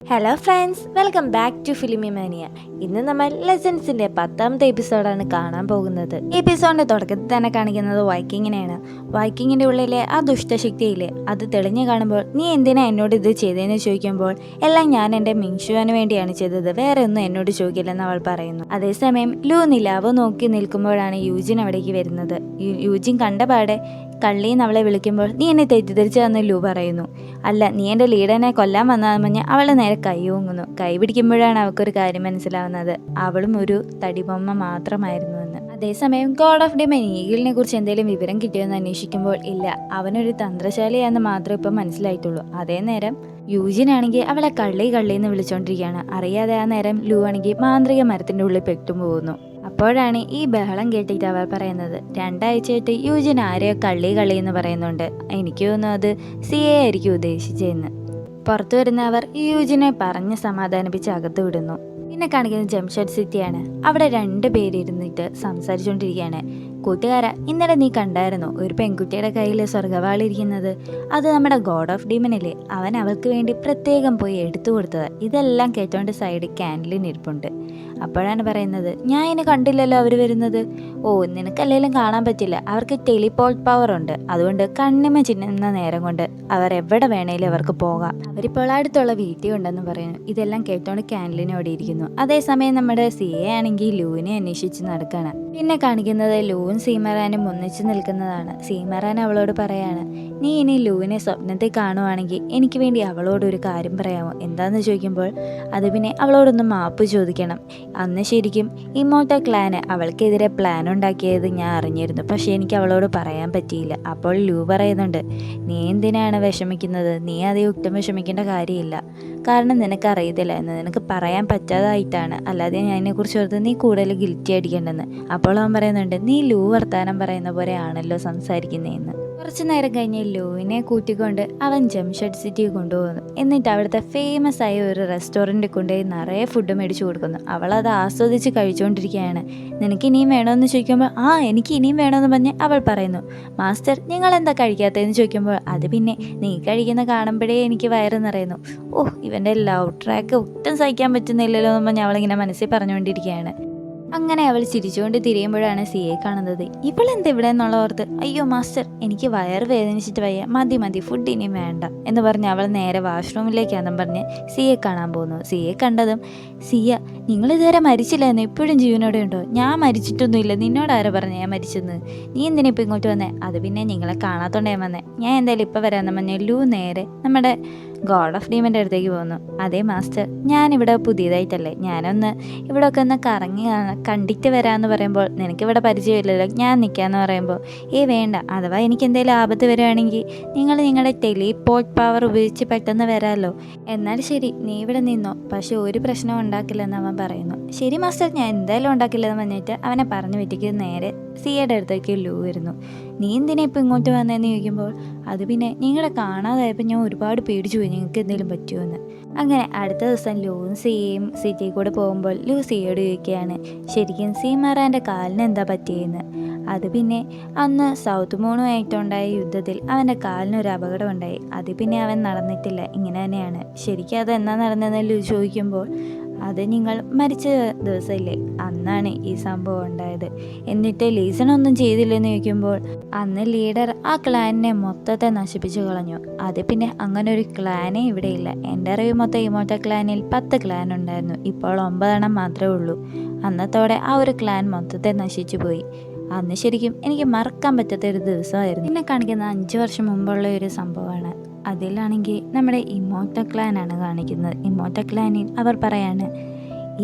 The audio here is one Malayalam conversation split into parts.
Hello friends, welcome back to Filmy Mania. ഇന്ന് നമ്മൾ ലെസൺസിന്റെ 10ാമത്തെ എപ്പിസോഡാണ് കാണാൻ പോകുന്നത്. ഈ എപ്പിസോഡിന്റെ തുടക്കത്തിൽ തന്നെ കാണിക്കുന്നത് വൈക്കിങ്ങിനെയാണ്. വൈക്കിങ്ങിന്റെ ഉള്ളിലെ ആ ദുഷ്ടശക്തിയില്ലേ, അത് തെളിഞ്ഞു കാണുമ്പോൾ നീ എന്തിനാ എന്നോട് ഇത് ചെയ്തതെന്ന് ചോദിക്കുമ്പോൾ എല്ലാം ഞാൻ എൻ്റെ മിങ്ഷുവിന് വേണ്ടിയാണ് ചെയ്തത്, വേറെ ഒന്നും എന്നോട് ചോദിക്കില്ലെന്ന് അവൾ പറയുന്നു. അതേസമയം ലൂ നിലാവ് നോക്കി നിൽക്കുമ്പോഴാണ് യൂജിൻ അവിടേക്ക് വരുന്നത്. യൂജിൻ കണ്ടപാടെ കള്ളിന്ന് അവളെ വിളിക്കുമ്പോൾ നീ എന്നെ തെറ്റിദ്ധരിച്ചതെന്ന് ലൂ പറയുന്നു. അല്ല, നീ എൻ്റെ ലീഡറിനെ കൊല്ലാൻ വന്നതെന്ന് പറഞ്ഞ് അവളെ നേരെ കൈ ഓങ്ങുന്നു. കൈ പിടിക്കുമ്പോഴാണ് അവൾക്കൊരു കാര്യം മനസ്സിലാവുന്നത്, അവളും ഒരു തടിബൊമ്മ മാത്രമായിരുന്നു എന്ന്. അതേസമയം ഗോഡ് ഓഫ് ഡിമൻ ഈഗിളിനെ കുറിച്ച് എന്തെങ്കിലും വിവരം കിട്ടിയോന്ന് അന്വേഷിക്കുമ്പോൾ ഇല്ല, അവനൊരു തന്ത്രശാലിയാണെന്ന് മാത്രമേ ഇപ്പം മനസ്സിലായിട്ടുള്ളൂ. അതേ നേരം യൂജിനാണെങ്കിൽ അവളെ കള്ളിന്ന് വിളിച്ചോണ്ടിരിക്കുകയാണ്. അറിയാതെ ആ നേരം ലൂ ആണെങ്കിൽ മാന്ത്രിക മരത്തിൻ്റെ ഉള്ളിൽ പെട്ടും പോകുന്നു. അപ്പോഴാണ് ഈ ബഹളം കേട്ടിട്ട് അവർ പറയുന്നത്, 2 ആഴ്ചയായിട്ട് യൂജിൻ ആരെയോ കള്ളി എന്ന് പറയുന്നുണ്ട്, എനിക്ക് തോന്നുന്നു അത് സിയെ ആയിരിക്കും ഉദ്ദേശിച്ചതെന്ന്. പുറത്തു വരുന്ന അവർ യൂജിനെ പറഞ്ഞ് സമാധാനിപ്പിച്ച് അകത്ത് വിടുന്നു. പിന്നെ കാണിക്കുന്നത് ജംഷഡ് സിറ്റിയാണ്. അവിടെ 2 പേരിരുന്നിട്ട് സംസാരിച്ചുകൊണ്ടിരിക്കുകയാണ്. കൂട്ടുകാരാ, ഇന്നലെ നീ കണ്ടായിരുന്നു ഒരു പെൺകുട്ടിയുടെ കയ്യിൽ സ്വർഗവാളിരിക്കുന്നത്? അത് നമ്മുടെ ഗോഡ് ഓഫ് ഡീമനല്ലേ, അവൻ അവൾക്ക് വേണ്ടി പ്രത്യേകം പോയി എടുത്തു കൊടുത്തത്. ഇതെല്ലാം കേട്ടോണ്ട് സൈഡ് ക്യാൻഡിലിന് ഇരിപ്പുണ്ട്. അപ്പോഴാണ് പറയുന്നത്, ഞാൻ ഇനി കണ്ടില്ലല്ലോ അവർ വരുന്നത്. ഓ, നിനക്കല്ലേലും കാണാൻ പറ്റില്ല, അവർക്ക് ടെലിപോർട്ട് പവർ ഉണ്ട്, അതുകൊണ്ട് കണ്ണിമ ചിന്നുന്ന നേരം കൊണ്ട് അവർ എവിടെ വേണേലും അവർക്ക് പോകാം. അവരിപ്പോൾ അടുത്തുള്ള വീട്ടിൽ ഉണ്ടെന്ന് പറയുന്നു. ഇതെല്ലാം കേട്ടോണ്ട് ക്യാൻഡിലിന് അവിടെ ഇരിക്കുന്നു. അതേസമയം നമ്മുടെ സിയെ ആണെങ്കിൽ ലൂവിനെ അന്വേഷിച്ച് നടക്കുകയാണ്. പിന്നെ കാണിക്കുന്നത് ലൂവും സീമറാനും ഒന്നിച്ച് നിൽക്കുന്നതാണ്. സീമറാൻ അവളോട് പറയാണ്, നീ ഇനി ലൂവിനെ സ്വപ്നത്തിൽ കാണുവാണെങ്കിൽ എനിക്ക് വേണ്ടി അവളോട് ഒരു കാര്യം പറയാമോ? എന്താന്ന് ചോദിക്കുമ്പോൾ അത് പിന്നെ അവളോടൊന്ന് മാപ്പ് ചോദിക്കണം. അന്ന് ശരിക്കും ഇമോർട്ടൽ ക്ലാന് അവൾക്കെതിരെ പ്ലാൻ ഉണ്ടാക്കിയത് ഞാൻ അറിഞ്ഞിരുന്നു, പക്ഷെ എനിക്ക് അവളോട് പറയാൻ പറ്റിയില്ല. അപ്പോൾ ലൂ പറയുന്നുണ്ട്, നീ എന്തിനാണ് വിഷമിക്കുന്നത്? നീ അതേ ഒട്ടും വിഷമിക്കേണ്ട കാര്യമില്ല, കാരണം നിനക്കറിയത്തില്ല എന്ന്, നിനക്ക് പറയാൻ പറ്റാതായിട്ടാണ്, അല്ലാതെ ഞാൻ അതിനെക്കുറിച്ച് ഓർത്ത് നീ കൂടുതൽ ഗിൽറ്റി അടിക്കേണ്ടെന്ന്. അപ്പോൾ അവൻ പറയുന്നുണ്ട്, നീ ലൂ വർത്താനം പറയുന്ന പോലെ ആണല്ലോ സംസാരിക്കുന്നതെന്ന്. കുറച്ചു നേരം കഴിഞ്ഞ് ലൂവിനെ കൂട്ടിക്കൊണ്ട് അവൻ ജംഷഡ് സിറ്റി കൊണ്ടുപോകുന്നു. എന്നിട്ട് അവിടുത്തെ ഫേമസ് ആയ ഒരു റെസ്റ്റോറൻറ്റിൽ കൊണ്ടുപോയി നിറയെ ഫുഡ് മേടിച്ചു കൊടുക്കുന്നു. അവളത് ആസ്വദിച്ച് കഴിച്ചുകൊണ്ടിരിക്കുകയാണ്. നിനക്ക് ഇനിയും വേണമെന്ന് ചോദിക്കുമ്പോൾ എനിക്ക് ഇനിയും വേണമെന്ന് പറഞ്ഞ് അവൾ പറയുന്നു. മാസ്റ്റർ, നിങ്ങൾ എന്താ കഴിക്കാത്തതെന്ന് ചോദിക്കുമ്പോൾ അത് പിന്നെ നീ കഴിക്കുന്ന കാണുമ്പോഴേ എനിക്ക് വയറ് നിറയുന്നു. ഇവൻ്റെ ലവ് ട്രാക്ക് ഒട്ടും സഹിക്കാൻ പറ്റുന്നില്ലല്ലോ എന്ന് പറഞ്ഞ് അവളിങ്ങനെ മനസ്സിൽ പറഞ്ഞുകൊണ്ടിരിക്കുകയാണ്. അങ്ങനെ അവൾ ചിരിച്ചുകൊണ്ട് തിരിയുമ്പോഴാണ് സിയെ കാണുന്നത്. ഇവളെന്ത് ഇവിടെ എന്നുള്ള ഓർത്ത്, അയ്യോ മാസ്റ്റർ, എനിക്ക് വയറ് വേദനിച്ചിട്ട് വയ്യ, മതി ഫുഡ് ഇനിയും വേണ്ട എന്ന് പറഞ്ഞ് അവൾ നേരെ വാഷ്റൂമിലേക്കാണെന്നും പറഞ്ഞ് സിയെ കാണാൻ പോകുന്നു. സിയെ കണ്ടതും, സിയ, നിങ്ങൾ ഇതുവരെ മരിച്ചില്ലായിരുന്നു, ഇപ്പോഴും ജീവനോടെ ഉണ്ടോ? ഞാൻ മരിച്ചിട്ടൊന്നുമില്ല, നിന്നോട് ആരാ പറഞ്ഞ ഞാൻ മരിച്ചെന്ന്? നീ എന്തിനാ ഇപ്പം ഇങ്ങോട്ട് വന്നേ? അത് പിന്നെ നിങ്ങളെ കാണാത്തോണ്ടേ വന്നേ, ഞാൻ എന്തായാലും ഇപ്പം വരാമെന്ന് പറഞ്ഞ് ലൂ നേരെ നമ്മുടെ ഗോഡ് ഓഫ് ഡീമൻ്റെ അടുത്തേക്ക് പോകുന്നു. അതേ മാസ്റ്റർ, ഞാനിവിടെ പുതിയതായിട്ടല്ലേ, ഞാനൊന്ന് ഇവിടെ ഒക്കെ ഒന്ന് കറങ്ങി കണ്ടിട്ട് വരാമെന്ന് പറയുമ്പോൾ നിനക്കിവിടെ പരിചയമില്ലല്ലോ, ഞാൻ നിൽക്കാമെന്ന് പറയുമ്പോൾ വേണ്ട, അഥവാ എനിക്ക് എന്തെങ്കിലും ആപത്ത് വരികയാണെങ്കിൽ നിങ്ങൾ നിങ്ങളുടെ ടെലിപോർട്ട് പവർ ഉപയോഗിച്ച് പെട്ടെന്ന് വരാമല്ലോ. എന്നാൽ ശരി, നീ ഇവിടെ നിന്നോ, പക്ഷെ ഒരു പ്രശ്നവും ഉണ്ടാക്കില്ലെന്ന് അവൻ പറയുന്നു. ശരി മാസ്റ്റർ, ഞാൻ എന്തായാലും ഉണ്ടാക്കില്ലെന്ന് പറഞ്ഞിട്ട് അവനെ പറഞ്ഞു പറ്റിക്ക് നേരെ സിയുടെ അടുത്തേക്ക് ലൂ വരുന്നു. നീ എന്തിനാ ഇപ്പം ഇങ്ങോട്ട് വന്നതെന്ന് ചോദിക്കുമ്പോൾ അത് പിന്നെ നിങ്ങളെ കാണാതായപ്പോൾ ഞാൻ ഒരുപാട് പേടിച്ചു പോയി, നിങ്ങൾക്ക് എന്തെങ്കിലും പറ്റുമോ? അങ്ങനെ അടുത്ത ദിവസം ലൂവും സിയയും സിറ്റിയിൽ കൂടെ പോകുമ്പോൾ ലൂ സിയോട് ചോദിക്കുകയാണ്, ശരിക്കും സീമറാൻ്റെ കാലിന് എന്താ പറ്റിയെന്ന്. അത് പിന്നെ അന്ന് സൗത്ത് മൂണുമായിട്ടുണ്ടായ യുദ്ധത്തിൽ അവൻ്റെ കാലിനൊരു അപകടം ഉണ്ടായി, അത് പിന്നെ അവൻ നടന്നിട്ടില്ല, ഇങ്ങനെ തന്നെയാണ്. ശരിക്കും അത് എന്നാ നടന്നതെന്ന് ലൂ ചോദിക്കുമ്പോൾ അത് നിങ്ങൾ മരിച്ച ദിവസമില്ലേ, അന്നാണ് ഈ സംഭവം ഉണ്ടായത്. എന്നിട്ട് ലീസൺ ഒന്നും ചെയ്തില്ലെന്ന് ചോദിക്കുമ്പോൾ അന്ന് ലീഡർ ആ ക്ലാനിനെ മൊത്തത്തെ നശിപ്പിച്ചു കളഞ്ഞു. അത് പിന്നെ അങ്ങനെ ഒരു ക്ലാനേ ഇവിടെ ഇല്ല. എൻ്റെ അറിവ് മൊത്തം ഇമോർട്ടൽ ക്ലാനിൽ 10 ക്ലാൻ ഉണ്ടായിരുന്നു, ഇപ്പോൾ 9 എണ്ണം മാത്രമേ ഉള്ളൂ. അന്നത്തോടെ ആ ഒരു ക്ലാൻ മൊത്തത്തെ നശിച്ചു പോയി. അന്ന് ശരിക്കും എനിക്ക് മറക്കാൻ പറ്റാത്ത ഒരു ദിവസമായിരുന്നു. പിന്നെ കാണിക്കുന്ന 5 വർഷം മുമ്പുള്ള ഒരു സംഭവമാണ്. അതിലാണെങ്കിൽ നമ്മുടെ ഇമോർട്ടൽ ക്ലാനാണ് കാണിക്കുന്നത്. ഇമോർട്ടൽ ക്ലാനിൽ അവർ പറയാണ്,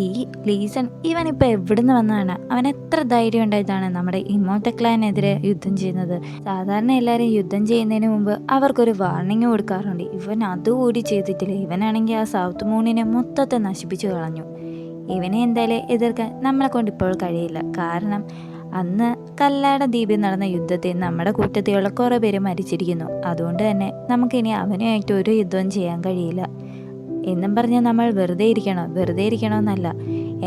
ഈ ലീസൺ ഇവനിപ്പോൾ എവിടുന്ന് വന്നതാണ്, അവൻ എത്ര ധൈര്യം ഉണ്ടായിട്ടാണ് നമ്മുടെ ഇമോർട്ടൽ ക്ലാനെതിരെ യുദ്ധം ചെയ്യുന്നത്. സാധാരണ എല്ലാവരും യുദ്ധം ചെയ്യുന്നതിന് മുമ്പ് അവർക്കൊരു വാർണിംഗ് കൊടുക്കാറുണ്ട്, ഇവൻ അതുകൂടി ചെയ്തിട്ടില്ല. ഇവനാണെങ്കിൽ ആ സൗത്ത് മൂണിനെ മൊത്തത്തെ നശിപ്പിച്ചു കളഞ്ഞു. ഇവനെ എന്തായാലും എതിർക്കാൻ നമ്മളെ കൊണ്ട് ഇപ്പോൾ കഴിയില്ല, കാരണം അന്ന് കല്ലാട ദ്വീപിൽ നടന്ന യുദ്ധത്തിൽ നമ്മുടെ കൂട്ടത്തിലുള്ള കുറേ പേര് മരിച്ചിരിക്കുന്നു. അതുകൊണ്ട് തന്നെ നമുക്കിനി അവനുമായിട്ട് ഒരു യുദ്ധവും ചെയ്യാൻ കഴിയില്ല എന്നും പറഞ്ഞ് നമ്മൾ വെറുതെ ഇരിക്കണമെന്നല്ല.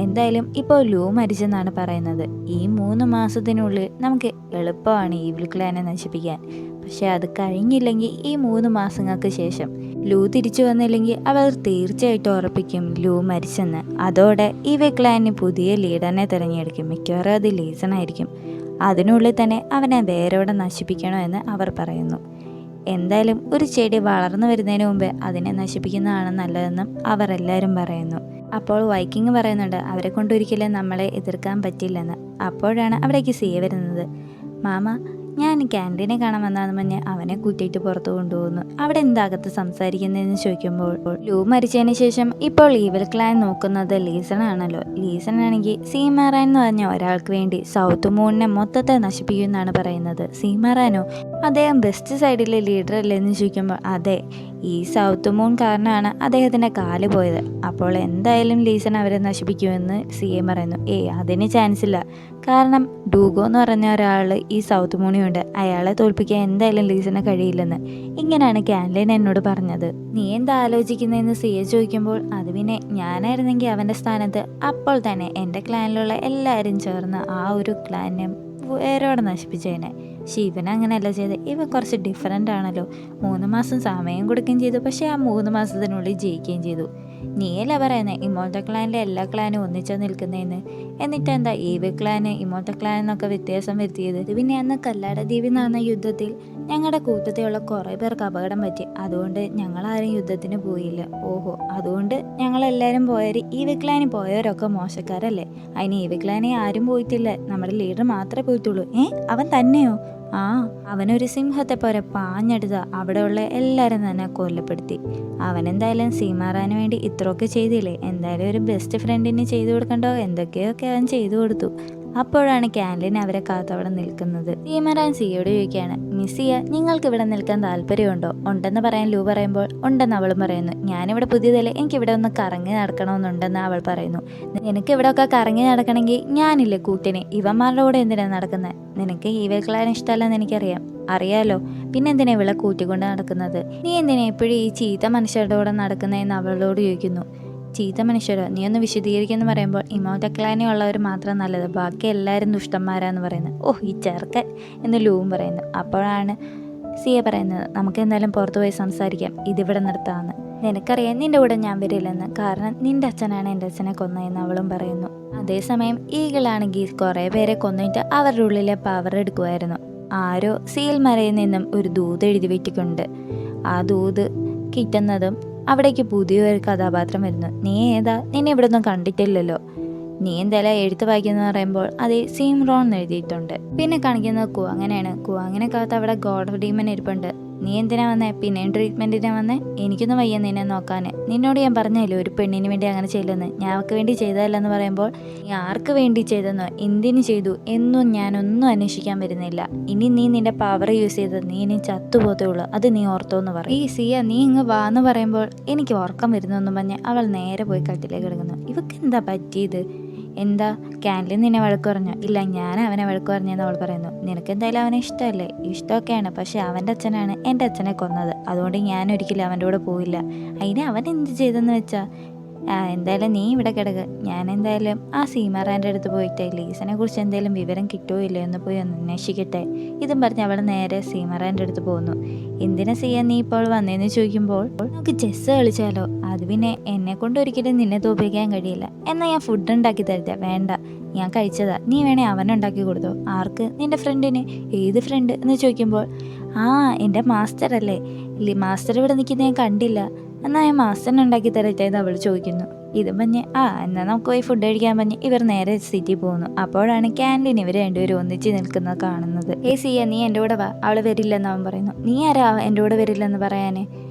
എന്തായാലും ഇപ്പോൾ ലൂ മരിച്ചെന്നാണ് പറയുന്നത്. ഈ 3 മാസത്തിനുള്ളിൽ നമുക്ക് എളുപ്പമാണ് ഈവിൾ ക്ലാനെ നശിപ്പിക്കാൻ. പക്ഷെ അത് കഴിഞ്ഞില്ലെങ്കിൽ ഈ 3 മാസങ്ങൾക്ക് ശേഷം ലൂ തിരിച്ചു വന്നില്ലെങ്കിൽ അവർ തീർച്ചയായിട്ടും ഉറപ്പിക്കും ലൂ മരിച്ചെന്ന്. അതോടെ ഇവ ക്ലാനിന് പുതിയ ലീഡറിനെ തിരഞ്ഞെടുക്കും. മിക്കവാറും അത് ലീസൺ ആയിരിക്കും. അതിനുള്ളിൽ തന്നെ അവനെ വേരോടെ നശിപ്പിക്കണോ എന്ന് അവർ പറയുന്നു. എന്തായാലും ഒരു ചെടി വളർന്നു വരുന്നതിന് മുമ്പ് അതിനെ നശിപ്പിക്കുന്നതാണ് നല്ലതെന്നും അവർ എല്ലാവരും പറയുന്നു. അപ്പോൾ വൈക്കിങ് പറയുന്നുണ്ട് അവരെ കൊണ്ടൊരിക്കലും നമ്മളെ എതിർക്കാൻ പറ്റില്ലെന്ന്. അപ്പോഴാണ് അവിടേക്ക് സിയ വരുന്നത്. മാമ, ഞാൻ ക്യാൻറ്റീനെ കാണാൻ വന്നതെന്ന് പറഞ്ഞ് അവനെ കൂട്ടിയിട്ട് പുറത്തു കൊണ്ടുപോകുന്നു. അവിടെ എന്താകത്ത് സംസാരിക്കുന്നതെന്ന് ചോദിക്കുമ്പോൾ ലൂ മരിച്ചതിന് ശേഷം ഇപ്പോൾ ഈവിൽ ക്ലാൻ നോക്കുന്നത് ലീസൺ ആണല്ലോ. ലീസൺ ആണെങ്കിൽ സീമാറാൻ എന്ന് പറഞ്ഞ ഒരാൾക്ക് വേണ്ടി സൗത്ത് മൂണിനെ മൊത്തത്തെ നശിപ്പിക്കുമെന്നാണ് പറയുന്നത്. സീമാറാനോ? അദ്ദേഹം വെസ്റ്റ് സൈഡിലെ ലീഡർ അല്ലേ എന്ന് ചോദിക്കുമ്പോൾ അതെ, ഈ സൗത്ത് മൂൺ കാരണമാണ് അദ്ദേഹത്തിൻ്റെ കാല് പോയത്. അപ്പോൾ എന്തായാലും ലീസൺ അവരെ നശിപ്പിക്കുമെന്ന് സിയെ പറയുന്നു. അതിന് ചാൻസ് ഇല്ല. കാരണം ഡൂഗോ എന്ന് പറഞ്ഞ ഒരാൾ ഈ സൗത്ത് മൂണിയുണ്ട്. അയാളെ തോൽപ്പിക്കാൻ എന്തായാലും ലീസന് കഴിയില്ലെന്ന്. ഇങ്ങനെയാണ് കാൻലൈൻ എന്നോട് പറഞ്ഞത്. നീ എന്താ ആലോചിക്കുന്നതെന്ന് സിയെ ചോദിക്കുമ്പോൾ അത് പിന്നെ ഞാനായിരുന്നെങ്കിൽ അവൻ്റെ സ്ഥാനത്ത് അപ്പോൾ തന്നെ എൻ്റെ ക്ലാനിലുള്ള എല്ലാവരും ചേർന്ന് ആ ഒരു ക്ലാനെ വേരോടെ നശിപ്പിച്ചതിനെ. പക്ഷെ ഇവൻ അങ്ങനെയല്ല ചെയ്ത്. ഇവൻ കുറച്ച് ഡിഫറെൻ്റ് ആണല്ലോ. 3 മാസം സമയം കൊടുക്കുകയും ചെയ്തു, പക്ഷേ ആ 3 മാസത്തിനുള്ളിൽ ജയിക്കുകയും ചെയ്തു. നീയല്ല പറയുന്നത് ഇമോൾട്ട ക്ലാനിലെ എല്ലാ ക്ലാനും ഒന്നിച്ചാൽ നിൽക്കുന്നതെന്ന്. എന്നിട്ട് എന്താ ഈവിൽ ക്ലാന് ഇമോൾട്ട ക്ലാൻ എന്നൊക്കെ വ്യത്യാസം വരുത്തിയത്? പിന്നെ അന്ന് കല്ലാട ദ്വീപിൽ നടന്ന യുദ്ധത്തിൽ ഞങ്ങളുടെ കൂട്ടത്തിലുള്ള കുറേ പേർക്ക് അപകടം പറ്റി. അതുകൊണ്ട് ഞങ്ങളാരും യുദ്ധത്തിന് പോയില്ല. ഓഹോ, അതുകൊണ്ട് ഞങ്ങളെല്ലാവരും പോയവർ ഈവിൽ ക്ലാനിൽ പോയവരൊക്കെ മോശക്കാരല്ലേ? അതിന് ഈവിൽ ക്ലാനിൽ ആരും പോയിട്ടില്ല, നമ്മുടെ ലീഡർ മാത്രമേ പോയിട്ടുള്ളൂ. അവൻ തന്നെയോ? അവനൊരു സിംഹത്തെ പോലെ പാഞ്ഞെടുത്ത് അവിടെയുള്ള എല്ലാവരും തന്നെ കൊല്ലപ്പെടുത്തി. അവനെന്തായാലും സീമാറാന് വേണ്ടി ഇത്രയൊക്കെ ചെയ്തില്ലേ, എന്തായാലും ഒരു ബെസ്റ്റ് ഫ്രണ്ടിന് ചെയ്തു കൊടുക്കണ്ടോ എന്തൊക്കെയൊക്കെ അവൻ ചെയ്തു കൊടുത്തു. അപ്പോഴാണ് കാൻലൈൻ അവരെ കാത്തവിടെ നിൽക്കുന്നത്. സീമാറാൻ സിയോട് ചോദിക്കുകയാണ്, മിസ്സിയ, നിങ്ങൾക്ക് ഇവിടെ നിൽക്കാൻ താല്പര്യമുണ്ടോ? ഉണ്ടെന്ന് പറയാൻ ലൂ പറയുമ്പോൾ ഉണ്ടെന്ന് അവളും പറയുന്നു. ഞാനിവിടെ പുതിയതല്ലേ, എനിക്കിവിടെ ഒന്ന് കറങ്ങി നടക്കണമെന്നുണ്ടെന്ന് അവൾ പറയുന്നു. നിനക്ക് ഇവിടെ ഒക്കെ കറങ്ങി നടക്കണമെങ്കിൽ ഞാനില്ലേ കൂട്ടിന്, ഇവന്മാരുടെ കൂടെ എന്തിനാണ് നടക്കുന്നത്? നിനക്ക് ഈവിൽ ക്ലാൻ ഇഷ്ടമല്ലെന്ന് എനിക്കറിയാം, അറിയാലോ. പിന്നെ എന്തിനാ ഇവളെ കൂട്ടിക്കൊണ്ട് നടക്കുന്നത്? നീ എന്തിനാ എപ്പോഴും ഈ ചീത്ത മനുഷ്യരുടെ കൂടെ നടക്കുന്നതെന്ന് അവളോട് ചോദിക്കുന്നു. ചീത്ത മനുഷ്യരോ? നീ ഒന്ന് വിശദീകരിക്കുമെന്ന് പറയുമ്പോൾ ഇമോൾട്ട ക്ലാനിൽ ഉള്ളവർ മാത്രം നല്ലത്, ബാക്കി എല്ലാവരും ദുഷ്ടന്മാരാന്ന് പറയുന്നത്. ഈ ചെറുക്കൻ എന്ന് ലൂവും പറയുന്നു. അപ്പോഴാണ് സിയ പറയുന്നത്, നമുക്ക് എന്തായാലും പുറത്തു പോയി സംസാരിക്കാം, ഇതിവിടെ നിർത്താമെന്ന്. നിനക്കറിയാം നിന്റെ കൂടെ ഞാൻ വരില്ലെന്ന്, കാരണം നിന്റെ അച്ഛനാണ് എൻ്റെ അച്ഛനെ കൊന്നതെന്ന് അവളും പറയുന്നു. അതേസമയം ഈഗിളാണെങ്കിൽ കുറേ പേരെ കൊന്നിട്ട് അവരുടെ ഉള്ളിലെ പവർ എടുക്കുമായിരുന്നു. ആരോ സീൽ മരയിൽ നിന്നും ഒരു ദൂത് എഴുതി വെച്ചിട്ടുണ്ട്. ആ ദൂത് കിട്ടുന്നതും അവിടേക്ക് പുതിയൊരു കഥാപാത്രം വരുന്നു. നീ ഏതാ? നിന്നെ ഇവിടെ ഒന്നും കണ്ടിട്ടില്ലല്ലോ. നീ എന്തായാലും എഴുത്ത് വായിക്കുന്ന പറയുമ്പോൾ അത് സീംറോൺ എന്ന് എഴുതിയിട്ടുണ്ട്. പിന്നെ കാണിക്കുന്നത് അങ്ങനെയാണ്. അങ്ങനെക്കകത്ത് അവിടെ ഗോഡ് ഓഫ് ഡീമൻ ഇരിപ്പുണ്ട്. നീ എന്തിനാ വന്നേ? പിന്നെയും ട്രീറ്റ്മെൻറ്റിനാ വന്നേ? എനിക്കൊന്നും വയ്യ നിന്നെ നോക്കാൻ. നിന്നോട് ഞാൻ പറഞ്ഞല്ലോ ഒരു പെണ്ണിന് വേണ്ടി അങ്ങനെ ചെയ്യില്ലെന്ന്. ഞങ്ങൾക്ക് വേണ്ടി ചെയ്തതല്ലെന്ന് പറയുമ്പോൾ നീ ആർക്ക് വേണ്ടി ചെയ്തെന്നോ എന്തിനു ചെയ്തു എന്നും ഞാനൊന്നും അന്വേഷിക്കാൻ വരുന്നില്ല. ഇനി നീ നിന്റെ പവർ യൂസ് ചെയ്തത് നീ ഇനി ചത്തുപോത്തേ ഉള്ളൂ, അത് നീ ഓർത്തോന്ന് പറയും. ഈ സിയ നീ ഇങ്ങ് വാന്ന് പറയുമ്പോൾ എനിക്ക് ഉറക്കം വരുന്നെന്നും പറഞ്ഞ് അവൾ നേരെ പോയി കട്ടിലേക്ക് കിടക്കുന്നു. ഇവക്ക് എന്താ പറ്റിയത്? എന്താ ക്യാൻലൈൻ നിന്നെ വഴക്ക് പറഞ്ഞോ? ഇല്ല, ഞാൻ അവനെ വഴക്ക് പറഞ്ഞെന്ന് അവൾ പറയുന്നു. നിനക്ക് എന്തായാലും അവനെ ഇഷ്ടമല്ലേ? ഇഷ്ടമൊക്കെയാണ്, പക്ഷെ അവൻ്റെ അച്ഛനാണ് എൻ്റെ അച്ഛനെ കൊന്നത്. അതുകൊണ്ട് ഞാൻ ഒരിക്കലും അവൻ്റെ കൂടെ പോയില്ല. അതിന് അവൻ എന്ത് ചെയ്തെന്ന് വെച്ചാൽ എന്തായാലും നീ ഇവിടെ കിടക്ക്. ഞാൻ എന്തായാലും ആ സീമാറാൻ്റെ അടുത്ത് പോയിട്ട് ലീസനെ കുറിച്ച് എന്തെങ്കിലും വിവരം കിട്ടുമോ ഇല്ലയോ എന്ന് പോയി ഒന്ന് അന്വേഷിക്കട്ടെ. ഇതും പറഞ്ഞ് അവൾ നേരെ സീമാറാൻ്റെ അടുത്ത് പോകുന്നു. എന്തിനാ ചെയ്യാൻ നീ ഇപ്പോൾ വന്നതെന്ന് ചോദിക്കുമ്പോൾ നമുക്ക് ചെസ്സ് കളിച്ചാലോ? അത് പിന്നെ എന്നെ കൊണ്ട് ഒരിക്കലും നിന്നെ തോൽപ്പിക്കാൻ കഴിയില്ല. എന്നാൽ ഞാൻ ഫുഡ് ഉണ്ടാക്കി തരുതാ. വേണ്ട, ഞാൻ കഴിച്ചതാ. നീ വേണേ അവനുണ്ടാക്കി കൊടുത്തോ. ആർക്ക്? നിന്റെ ഫ്രണ്ടിന്. ഏത് ഫ്രണ്ട് എന്ന് ചോദിക്കുമ്പോൾ എൻ്റെ മാസ്റ്റർ അല്ലേ? മാസ്റ്റർ ഇവിടെ നിൽക്കുന്നത് ഞാൻ കണ്ടില്ല. എന്നാൽ ഞാൻ മാസ്റ്ററിന് ഉണ്ടാക്കി തരട്ടെ എന്ന് അവൾ ചോദിക്കുന്നു. ഇതും പറഞ്ഞ് എന്നാൽ നമുക്ക് പോയി ഫുഡ് കഴിക്കാൻ പറഞ്ഞ് ഇവർ നേരെ സിറ്റി പോകുന്നു. അപ്പോഴാണ് ക്യാൻറ്റീൻ ഇവർ രണ്ടുപേരും ഒന്നിച്ച് നിൽക്കുന്നത് കാണുന്നത്. സിയ നീ എൻ്റെ കൂടെ വാ. അവൾ വരില്ലെന്ന് അവൻ പറയുന്നു. നീ ആരാ എൻ്റെ കൂടെ വരില്ലെന്ന് പറയാൻ?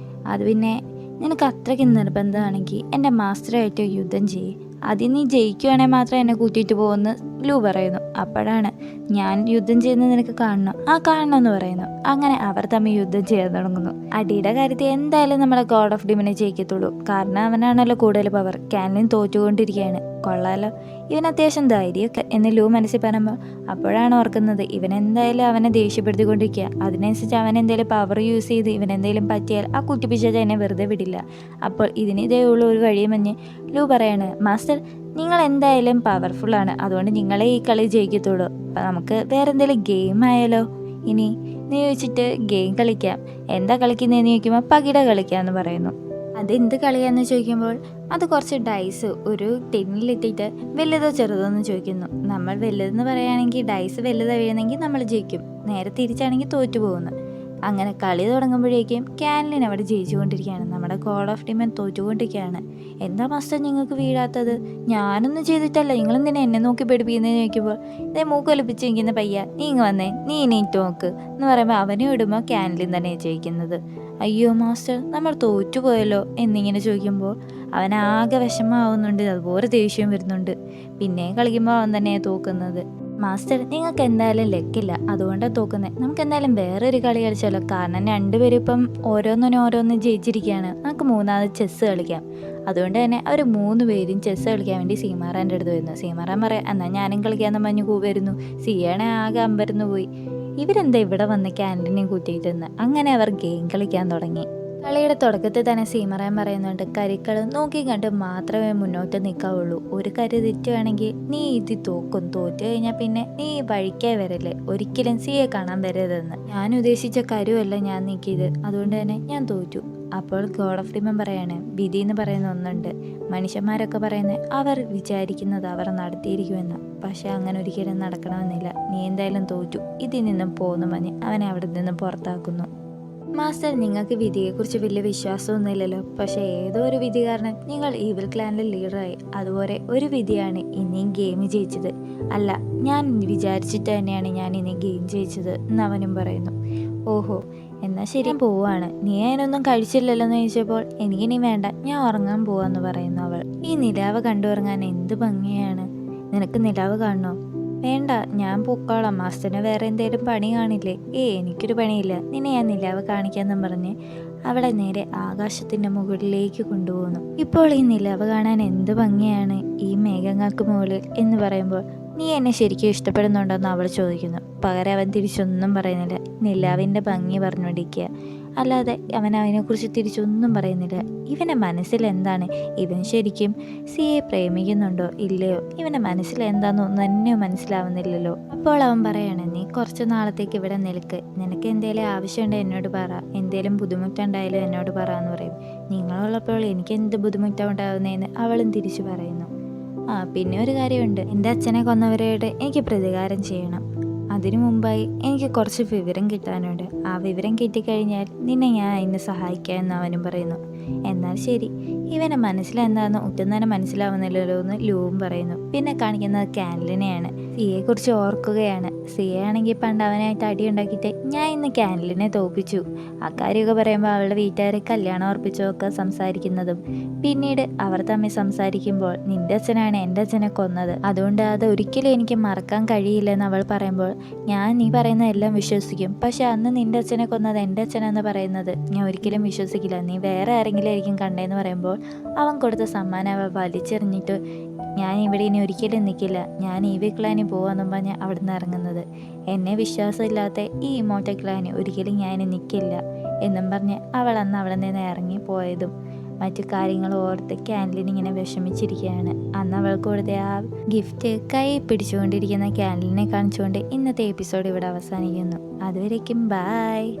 അത് പിന്നെ നിനക്ക് അത്രയ്ക്ക് നിർബന്ധമാണെങ്കിൽ എൻ്റെ മാസ്റ്ററായിട്ട് യുദ്ധം ചെയ്യ്. അതിൽ നീ ജയിക്കുവാണെങ്കിൽ മാത്രമേ എന്നെ കൂട്ടിയിട്ട് പോകുമെന്ന് ലൂ പറയുന്നു. അപ്പോഴാണ് ഞാൻ യുദ്ധം ചെയ്യുന്നത് നിനക്ക് കാണണം. കാണണമെന്ന് പറയുന്നു. അങ്ങനെ അവർ തമ്മിൽ യുദ്ധം ചെയ്യാൻ തുടങ്ങുന്നു. അടിയുടെ കാര്യത്തിൽ എന്തായാലും നമ്മുടെ ഗോഡ് ഓഫ് ഡിമിനെ ജയിക്കത്തുള്ളൂ, കാരണം അവനാണല്ലോ കൂടുതൽ പവർ. ക്യാൻലൈൻ തോറ്റുകൊണ്ടിരിക്കുകയാണ്. കൊള്ളാലോ, ഇവൻ അത്യാവശ്യം ധൈര്യമൊക്കെ എന്ന് ലൂ മനസ്സിൽ പറയുമ്പോൾ അപ്പോഴാണ് ഓർക്കുന്നത് ഇവനെന്തായാലും അവനെ ദേഷ്യപ്പെടുത്തിക്കൊണ്ടിരിക്കുക. അതിനനുസരിച്ച് അവൻ എന്തെങ്കിലും പവർ യൂസ് ചെയ്ത് ഇവനെന്തെങ്കിലും പറ്റിയാൽ ആ കുട്ടിപ്പിച്ചത് എന്നെ വെറുതെ വിടില്ല. അപ്പോൾ ഇതിനിതേ ഉള്ള ഒരു വഴിയുമെന്ന് ലൂ പറയാണ്. മാസ്റ്റർ, നിങ്ങൾ എന്തായാലും പവർഫുള്ളാണ്, അതുകൊണ്ട് നിങ്ങളെ ഈ കളി ജയിക്കത്തുള്ളൂ. അപ്പം നമുക്ക് വേറെ എന്തെങ്കിലും ഗെയിം ആയാലോ? ഇനി നീ ചോദിച്ചിട്ട് ഗെയിം കളിക്കാം. എന്താ കളിക്കുന്നതെന്ന് ചോദിക്കുമ്പോൾ പകിട കളിക്കാമെന്ന് പറയുന്നു. അതെന്ത് കളിയാന്ന് ചോദിക്കുമ്പോൾ അത് കുറച്ച് ഡൈസ് ഒരു ടിന്നിലിട്ടിട്ട് വലുതോ ചെറുതോ എന്ന് ചോദിക്കുന്നു. നമ്മൾ വലുതെന്ന് പറയുകയാണെങ്കിൽ ഡൈസ് വലുത് വീഴുന്നെങ്കിൽ നമ്മൾ ജയിക്കും, നേരെ തിരിച്ചാണെങ്കിൽ തോറ്റു പോകുന്നു. അങ്ങനെ കളി തുടങ്ങുമ്പോഴേക്കും കാൻലിൻ അവിടെ ജയിച്ചുകൊണ്ടിരിക്കുകയാണ്. നമ്മുടെ ഗോഡ് ഓഫ് ഡിമൻ തോറ്റുകൊണ്ടിരിക്കുകയാണ്. എന്താ മാസ്റ്റർ നിങ്ങൾക്ക് വീഴാത്തത്? ഞാനൊന്നും ചെയ്തിട്ടല്ല, നിങ്ങളെന്തിനാ എന്നെ നോക്കി പഠിപ്പിക്കുന്നതെന്ന് ചോദിക്കുമ്പോൾ ഇതേ മൂക്കൊലിപ്പിച്ച് നിൽക്കുന്ന പയ്യ, നീ ഇങ്ങ് വന്നേ, നീ എണീറ്റ് നോക്ക് എന്ന് പറയുമ്പോൾ അവനെ ഇടുമ്പോൾ കാൻലിൻ തന്നെ ജയിക്കുന്നത്. അയ്യോ മാസ്റ്റർ, നമ്മൾ തോറ്റുപോയല്ലോ എന്നിങ്ങനെ ചോദിക്കുമ്പോൾ അവനാകെ വിഷമമാവുന്നുണ്ട്, അതുപോലെ ദേഷ്യം വരുന്നുണ്ട്. പിന്നെയും കളിക്കുമ്പോൾ അവൻ തന്നെയാണ് തോക്കുന്നത്. മാസ്റ്റർ, നിങ്ങൾക്ക് എന്തായാലും ലക്കില്ല, അതുകൊണ്ടാണ് തോക്കുന്നത്. നമുക്ക് എന്തായാലും വേറൊരു കളി കളിച്ചാലോ? കാരണം രണ്ടുപേരും ഇപ്പം ഓരോന്നും ജയിച്ചിരിക്കുകയാണ്. നമുക്ക് മൂന്നാമത് ചെസ്സ് കളിക്കാം. അതുകൊണ്ട് തന്നെ അവർ 3 പേരും ചെസ്സ് കളിക്കാൻ വേണ്ടി സീമാറാൻ്റെ അടുത്ത് വരുന്നു. സീമാറാൻ പറയാം, എന്നാൽ ഞാനും കളിക്കാമെന്ന് പറഞ്ഞു വരുന്നു. സിയാണെ ആകെ അമ്പരന്ന് പോയി. ഇവരെന്താ ഇവിടെ വന്ന് ക്യാൻറ്റീനെയും കൂട്ടിയിട്ടെന്ന്. അങ്ങനെ അവർ ഗെയിം കളിക്കാൻ തുടങ്ങി. കളിയുടെ തുടക്കത്തിൽ തന്നെ സീമറാൻ പറയുന്നുണ്ട്, കരിക്കൾ നോക്കി കണ്ട് മാത്രമേ മുന്നോട്ട് നിൽക്കാവുള്ളൂ. ഒരു കരി തെറ്റുവാണെങ്കിൽ നീ ഇത് തോക്കും, തോറ്റു കഴിഞ്ഞാൽ പിന്നെ നീ വഴിക്കായി വരല്ലേ, ഒരിക്കലും സിയെ കാണാൻ വരരുതെന്ന്. ഞാൻ ഉദ്ദേശിച്ച കരുവല്ല ഞാൻ നീക്കിയത്, അതുകൊണ്ട് തന്നെ ഞാൻ തോറ്റു. അപ്പോൾ ഗോഡ് ഓഫ് ഡിമൻ പറയാണ്, വിധി എന്ന് പറയുന്ന ഒന്നുണ്ട്. മനുഷ്യന്മാരൊക്കെ പറയുന്നത് അവർ വിചാരിക്കുന്നത് അവർ നടത്തിയിരിക്കുമെന്ന്, പക്ഷെ അങ്ങനെ ഒരിക്കലും നടക്കണമെന്നില്ല. നീ എന്തായാലും തോറ്റു, ഇതിൽ നിന്നും പോന്നു പറഞ്ഞ് അവനെ അവിടെ നിന്നും പുറത്താക്കുന്നു. മാസ്റ്റർ, നിങ്ങൾക്ക് വിധിയെക്കുറിച്ച് വലിയ വിശ്വാസമൊന്നുമില്ലല്ലോ, പക്ഷേ ഏതോ ഒരു വിധി കാരണം നിങ്ങൾ ഈവിൽ ക്ലാനിലെ ലീഡറായി. അതുപോലെ ഒരു വിധിയാണ് ഇനിയും ഗെയിം ജയിച്ചത്. അല്ല, ഞാൻ വിചാരിച്ചിട്ട് തന്നെയാണ് ഞാൻ ഇനി ഗെയിം ജയിച്ചത് എന്ന് അവനും പറയുന്നു. ഓഹോ, എന്നാൽ ശരി, ഞാൻ പോവാണ്. നീ അതിനൊന്നും കഴിച്ചില്ലല്ലോ എന്ന് ചോദിച്ചപ്പോൾ എനിക്കിനി വേണ്ട, ഞാൻ ഉറങ്ങാൻ പോവാന്ന് പറയുന്നു അവൾ. ഈ നിലാവ് കണ്ടുറങ്ങാൻ എന്ത് ഭംഗിയാണ്. നിനക്ക് നിലാവ് കാണണോ? വേണ്ട, ഞാൻ പൊക്കോളാം, മാസ്റ്ററിന് വേറെ എന്തെങ്കിലും പണി കാണില്ലേ? എനിക്കൊരു പണിയില്ല, നിന്നെ ഞാൻ നിലാവ് കാണിക്കാമെന്നും പറഞ്ഞ് അവളെ നേരെ ആകാശത്തിൻ്റെ മുകളിലേക്ക് കൊണ്ടുപോകുന്നു. ഇപ്പോൾ ഈ നിലാവ് കാണാൻ എന്ത് ഭംഗിയാണ് ഈ മേഘങ്ങൾക്ക് മുകളിൽ എന്ന് പറയുമ്പോൾ നീ എന്നെ ശരിക്കും ഇഷ്ടപ്പെടുന്നുണ്ടോയെന്ന് അവൾ ചോദിക്കുന്നു. പകരം അവൻ തിരിച്ചൊന്നും പറയുന്നില്ല, നിലാവിൻ്റെ ഭംഗി പറഞ്ഞുകൊണ്ടിരിക്കുക, അല്ലാതെ അവൻ അതിനെക്കുറിച്ച് തിരിച്ചൊന്നും പറയുന്നില്ല. ഇവൻ്റെ മനസ്സിൽ എന്താണ്? ഇവൻ ശരിക്കും സിയെ പ്രേമിക്കുന്നുണ്ടോ ഇല്ലയോ? ഇവൻ്റെ മനസ്സിൽ എന്താണെന്നൊന്നും തന്നെ മനസ്സിലാവുന്നില്ലല്ലോ. അപ്പോൾ അവൻ പറയാണ്, നീ കുറച്ച് നാളത്തേക്ക് ഇവിടെ നിൽക്ക്, നിനക്ക് എന്തേലും ആവശ്യമുണ്ടോ എന്നോട് പറ, എന്തേലും ബുദ്ധിമുട്ടുണ്ടായാലും എന്നോട് പറ എന്ന് പറയും. നിങ്ങളുള്ളപ്പോൾ എനിക്ക് എന്ത് ബുദ്ധിമുട്ടാണ് ഉണ്ടാകുന്നതെന്ന് അവളും തിരിച്ചു പറയുന്നു. പിന്നെ ഒരു കാര്യമുണ്ട്, എൻ്റെ അച്ഛനെ കൊന്നവരോട് എനിക്ക് പ്രതികാരം ചെയ്യണം. അതിനു മുമ്പായി എനിക്ക് കുറച്ച് വിവരം കിട്ടാനുണ്ട്. ആ വിവരം കിട്ടിക്കഴിഞ്ഞാൽ നിന്നെ ഞാൻ അതിനെ സഹായിക്കാമെന്ന് അവനും പറയുന്നു. എന്നാൽ ശരി, ഇവൻ്റെ മനസ്സിലെന്താണെന്ന് ഒട്ടും തന്നെ മനസ്സിലാവുന്നില്ലല്ലോ എന്ന് ലൂവും പറയുന്നു. പിന്നെ കാണിക്കുന്നത് കാൻലിനെയാണ്. സിയെക്കുറിച്ച് ഓർക്കുകയാണ്. സിയെ ആണെങ്കിൽ പണ്ട് അവനായിട്ട് അടി ഉണ്ടാക്കിയിട്ട് ഞാൻ ഇന്ന് കാൻലിനെ തോൽപ്പിച്ചു. അക്കാര്യമൊക്കെ പറയുമ്പോൾ അവളുടെ വീട്ടുകാരെ കല്യാണം ഉറപ്പിച്ചൊക്കെ സംസാരിക്കുന്നതും പിന്നീട് അവർ തമ്മിൽ സംസാരിക്കുമ്പോൾ നിൻ്റെ അച്ഛനാണ് എൻ്റെ അച്ഛനെ കൊന്നത്, അതുകൊണ്ട് അത് ഒരിക്കലും എനിക്ക് മറക്കാൻ കഴിയില്ലെന്ന് അവൾ പറയുമ്പോൾ ഞാൻ നീ പറയുന്ന എല്ലാം വിശ്വസിക്കും, പക്ഷെ അന്ന് നിൻ്റെ അച്ഛനെ കൊന്നത് എൻ്റെ അച്ഛനെന്ന് പറയുന്നത് ഞാൻ ഒരിക്കലും വിശ്വസിക്കില്ല, നീ വേറെ ആരെങ്കിലും ആയിരിക്കും കണ്ടതെന്ന് പറയുമ്പോൾ അവൻ കൊടുത്ത സമ്മാനം അവൾ വലിച്ചെറിഞ്ഞിട്ട് ഞാൻ ഇവിടെ ഇനി ഒരിക്കലും നിൽക്കില്ല, ഞാൻ ഈ ക്ലാനിൽ പോകാമെന്നും പറഞ്ഞ് അവിടെ നിന്ന് ഇറങ്ങുന്നത്. എന്നെ വിശ്വാസമില്ലാത്ത ഈ ഇമോർട്ടൽ ക്ലാനിൽ ഒരിക്കലും ഞാൻ നിൽക്കില്ല എന്നും പറഞ്ഞ് അവൾ അന്ന് അവിടെ നിന്ന് ഇറങ്ങി പോയതും മറ്റു കാര്യങ്ങൾ ഓർത്ത് കാൻലിൻ ഇങ്ങനെ വിഷമിച്ചിരിക്കുകയാണ്. അന്ന് അവൾക്ക് കൊടുത്ത ആ ഗിഫ്റ്റ് കൈ പിടിച്ചുകൊണ്ടിരിക്കുന്ന കാൻലിനെ കാണിച്ചുകൊണ്ട് ഇന്നത്തെ എപ്പിസോഡ് ഇവിടെ അവസാനിക്കുന്നു. അതുവരേക്കും ബായ്.